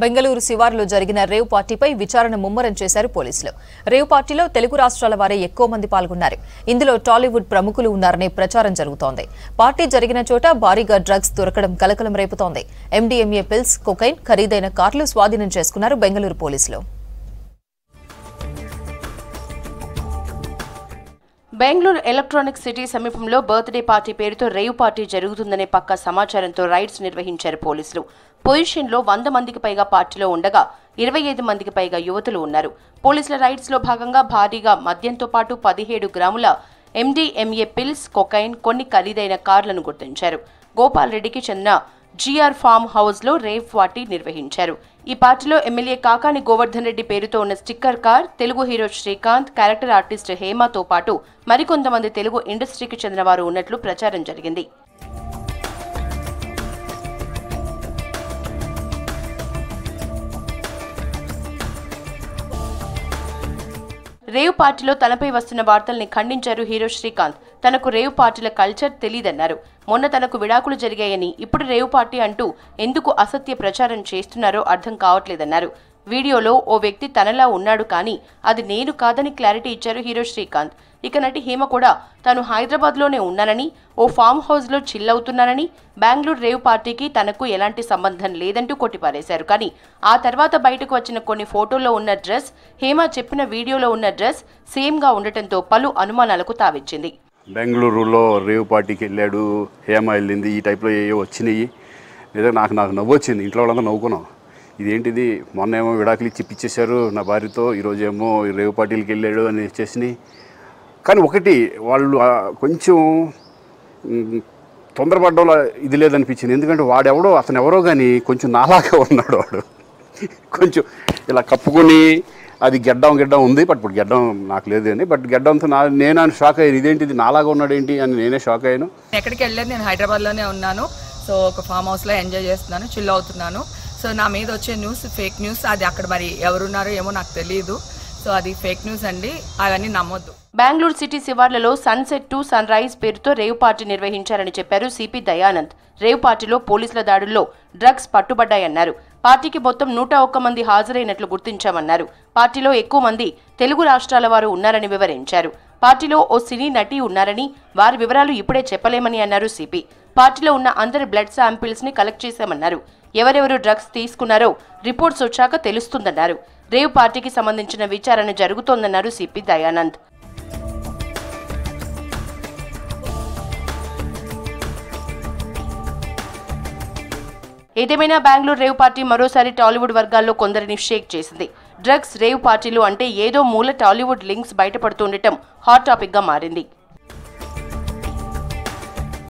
బెంగళూరు శివారులో జరిగిన రేవ్ పార్టీపై విచారణ ముమ్మరం చేశారు పోలీసులు. రేవ్ పార్టీలో తెలుగు రాష్ట్రాల వారే ఎక్కువ మంది పాల్గొన్నారు. ఇందులో టాలీవుడ్ ప్రముఖులు ఉన్నారనే ప్రచారం జరుగుతోంది. పార్టీ జరిగిన చోట భారీగా డ్రగ్స్ దొరకడం కలకలం రేపుతోంది. ఎండీఎంఏ పిల్స్, కొకైన్, ఖరీదైన కార్లు స్వాధీనం చేసుకున్నారు బెంగళూరు పోలీసులు. బెంగళూరు ఎలక్ట్రానిక్ సిటీ సమీపంలో బర్త్డే పార్టీ పేరుతో రేవ్ పార్టీ జరుగుతుందనే పక్కా సమాచారంతో రైడ్స్ నిర్వహించారు పోలీసులు. పొజిషన్లో 100 మందికి పైగా పార్టీలో ఉండగా 25 మందికి పైగా యువతులు ఉన్నారు. పోలీసుల రైడ్స్ లో భాగంగా భారీగా మద్యంతో పాటు 17 గ్రాముల ఎండీఎంఏ పిల్స్, కొకైన్, కొన్ని ఖరీదైన కార్లను గుర్తించారు. గోపాల్ రెడ్డికి చెందిన జిఆర్ ఫామ్ హౌస్ లో రేవ్ పార్టీ నిర్వహించారు. ఈ పార్టీలో ఎమ్మెల్యే కాకాని గోవర్ధన్ రెడ్డి పేరుతో ఉన్న sticker car, Telugu hero Srikanth, character artist హేమతో పాటు మరికొంతమంది తెలుగు ఇండస్ట్రీకి చెందిన వారు ఉన్నట్లు ప్రచారం జరిగింది. రేవ్ పార్టీలో తనపై వస్తున్న వార్తల్ని ఖండించారు హీరో శ్రీకాంత్. తనకు రేవ్ పార్టీల కల్చర్ తెలీదన్నారు. మొన్న తనకు విడాకులు జరిగాయని ఇప్పుడు రేవ్ పార్టీ అంటూ ఎందుకు అసత్య ప్రచారం చేస్తున్నారో అర్థం కావట్లేదన్నారు. వీడియోలో ఓ వ్యక్తి తనలా ఉన్నాడు కానీ అది నేను కాదని క్లారిటీ ఇచ్చారు హీరో శ్రీకాంత్. ఇక నటి హేమ కూడా తాను హైదరాబాద్లోనే ఉన్నానని, ఓ ఫామ్ హౌస్లో చిల్ అవుతున్నానని, బెంగళూరు రేవ్ పార్టీకి తనకు ఎలాంటి సంబంధం లేదంటూ కొట్టిపారేశారు. కానీ ఆ తర్వాత బయటకు వచ్చిన కొన్ని ఫోటోల్లో ఉన్న డ్రెస్, హేమ చెప్పిన వీడియోలో ఉన్న డ్రెస్ సేమ్గా ఉండటంతో పలు అనుమానాలకు తావిచ్చింది. బెంగళూరులో రేవ్ పార్టీకి వెళ్ళాడు, హేమ వెళ్ళింది, ఈ టైప్లో ఏవో వచ్చినాయి. లేదా నాకు నవ్వు వచ్చింది. ఇంట్లో వాళ్ళంతా నవ్వుకున్నాం. ఇదేంటిది, మొన్న ఏమో విడాకులు ఇచ్చి పిచ్చేశారు నా భార్యతో, ఈరోజు ఏమో రేవ్ పార్టీలకి వెళ్ళాడు అని వచ్చేసినాయి. కానీ ఒకటి, వాళ్ళు కొంచెం తొందరపడ్డంలో ఇది లేదనిపించింది. ఎందుకంటే వాడెవడో, అతను ఎవరో కానీ కొంచెం నాలాగా ఉన్నాడు. వాడు కొంచెం ఇలా కప్పుకొని, అది గెడ్డం ఉంది, బట్ ఇప్పుడు గెడ్డం నాకు లేదు అని, బట్ గెడ్డంతో నేను షాక్ అయ్యాను. ఇదేంటిది నాలాగా ఉన్నాడు ఏంటి అని నేనే షాక్ అయ్యాను. ఎక్కడికి వెళ్ళలేదు, నేను హైదరాబాద్లోనే ఉన్నాను. సో ఒక ఫామ్ హౌస్లో ఎంజాయ్ చేస్తున్నాను, చిల్ అవుతున్నాను. సో నా మీద వచ్చే న్యూస్ ఫేక్ న్యూస్. అది అక్కడ మరి ఎవరున్నారో ఏమో నాకు తెలియదు. సో అది ఫేక్ న్యూస్ అండి, అవన్నీ నమ్మొద్దు. బెంగళూరు సిటీ శివార్లలో సన్సెట్ టు సన్ రైజ్ పేరుతో రేవ్ పార్టీ నిర్వహించారని చెప్పారు సిపి దయానంద్. రేవ్ పార్టీలో పోలీసుల దాడుల్లో డ్రగ్స్ పట్టుబడ్డాయన్నారు. పార్టీకి మొత్తం 101 మంది హాజరైనట్లు గుర్తించామన్నారు. పార్టీలో ఎక్కువ మంది తెలుగు రాష్ట్రాల వారు ఉన్నారని వివరించారు. పార్టీలో ఓ సినీ నటి ఉన్నారని, వారి వివరాలు ఇప్పుడే చెప్పలేమని అన్నారు సిపి. పార్టీలో ఉన్న అందరి బ్లడ్ శాంపిల్స్ ని కలెక్ట్ చేశామన్నారు. ఎవరెవరు డ్రగ్స్ తీసుకున్నారో రిపోర్ట్స్ వచ్చాక తెలుస్తుందన్నారు. రేవ్ పార్టీకి సంబంధించిన విచారణ జరుగుతోందన్నారు సిపి దయానంద్. ఏదేమైనా బెంగళూరు రేవ్ పార్టీ మరోసారి టాలీవుడ్ వర్గాల్లో కొందరిని షేక్ చేసింది. డ్రగ్స్, రేవ్ పార్టీలు అంటే ఏదో మూల టాలీవుడ్ లింక్స్ బయటపడుతుండటం హాట్ టాపిక్ గా మారింది.